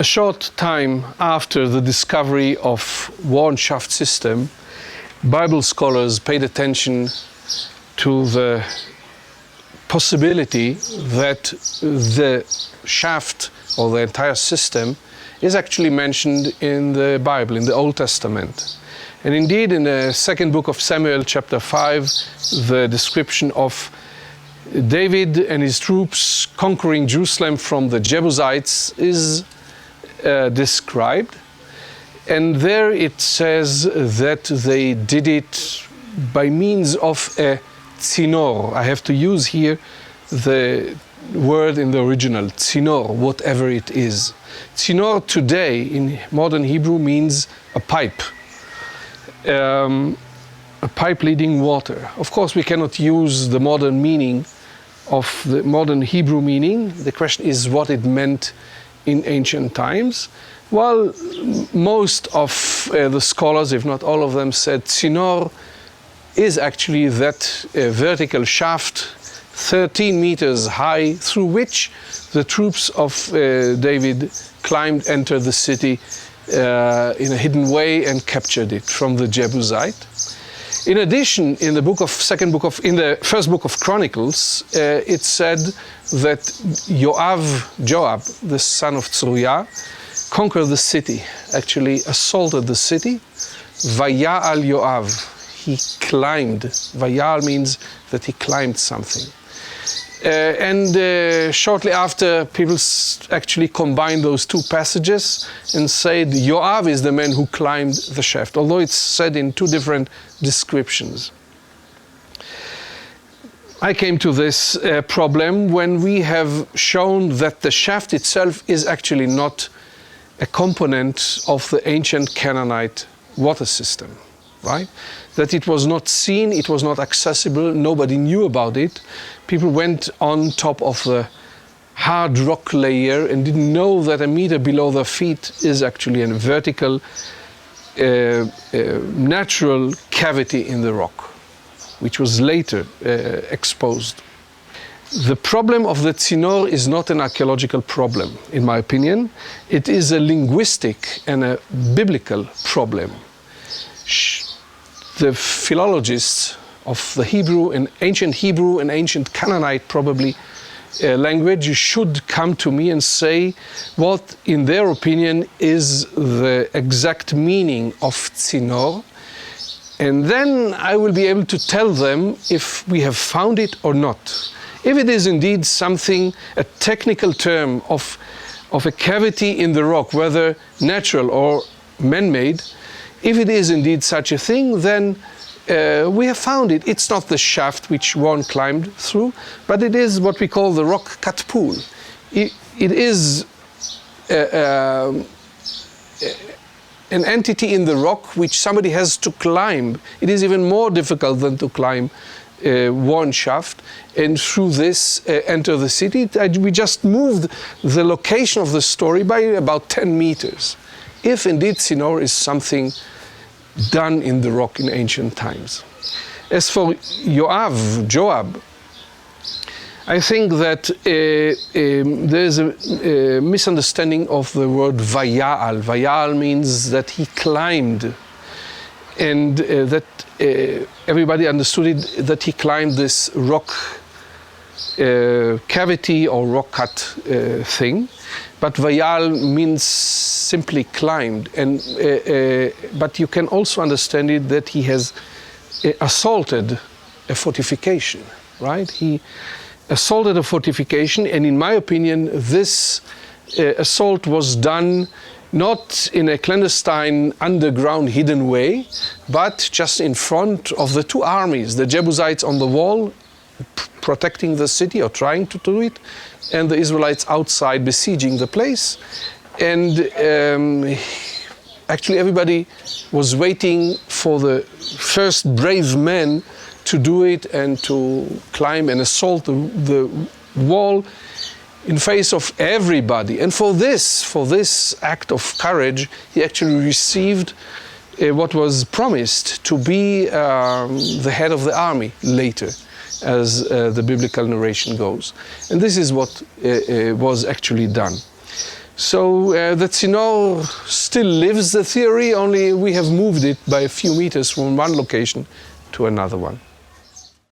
A short time after the discovery of worn shaft system, Bible scholars paid attention to the possibility that the shaft or the entire system is actually mentioned in the Bible, in the Old Testament. And indeed, in the second book of Samuel, chapter 5, the description of David and his troops conquering Jerusalem from the Jebusites is described. And there it says that they did it by means of a Zinnor. I have to use here the word in the original, Zinnor, whatever it is. Zinnor today in modern Hebrew means a pipe leading water. Of course, we cannot use the modern meaning of the modern Hebrew meaning. The question is what it meant in ancient times. Well, most of the scholars, if not all of them, said Zinnor is actually that vertical shaft 13 meters high through which the troops of David climbed, entered the city in a hidden way and captured it from the Jebusite. In addition, in the first book of Chronicles, it said that Joab, the son of Tzruya, conquered the city, actually assaulted the city. Vaya'al Yoav, he climbed. Vaya'al means that he climbed something. And shortly after, people actually combined those two passages and said Yoav is the man who climbed the shaft, although it's said in two different descriptions. I came to this problem when we have shown that the shaft itself is actually not a component of the ancient Canaanite water system, right? That it was not seen, it was not accessible, nobody knew about it. People went on top of the hard rock layer and didn't know that a meter below their feet is actually a vertical, natural cavity in the rock, which was later exposed. The problem of the Zinnor is not an archaeological problem, in my opinion. It is a linguistic and a biblical problem. The philologists of the Hebrew and ancient Canaanite probably language should come to me and say what, in their opinion, is the exact meaning of Zinnor. And then I will be able to tell them if we have found it or not. If it is indeed something, a technical term of a cavity in the rock, whether natural or man-made, if it is indeed such a thing, then we have found it. It's not the shaft which one climbed through, but it is what we call the rock cut pool. It is an entity in the rock which somebody has to climb. It is even more difficult than to climb one shaft, and through this enter the city. We just moved the location of the story by about 10 meters. If indeed Zinnor is something done in the rock in ancient times. As for Joab, I think that there is a misunderstanding of the word Vaya'al. Vaya'al means that he climbed, and that everybody understood it, that he climbed this rock cavity or rock cut thing. But Vaya'al means simply climbed, and but you can also understand it that he has assaulted a fortification, right? He assaulted a fortification, and in my opinion, this assault was done not in a clandestine, underground, hidden way, but just in front of the two armies, the Jebusites on the wall, protecting the city or trying to do it, and the Israelites outside besieging the place. And actually everybody was waiting for the first brave men to do it and to climb and assault the wall in face of everybody. And for this act of courage, he actually received what was promised to be the head of the army later, as the biblical narration goes. And this is what was actually done. So that Zinnor still lives the theory, only we have moved it by a few meters from one location to another one.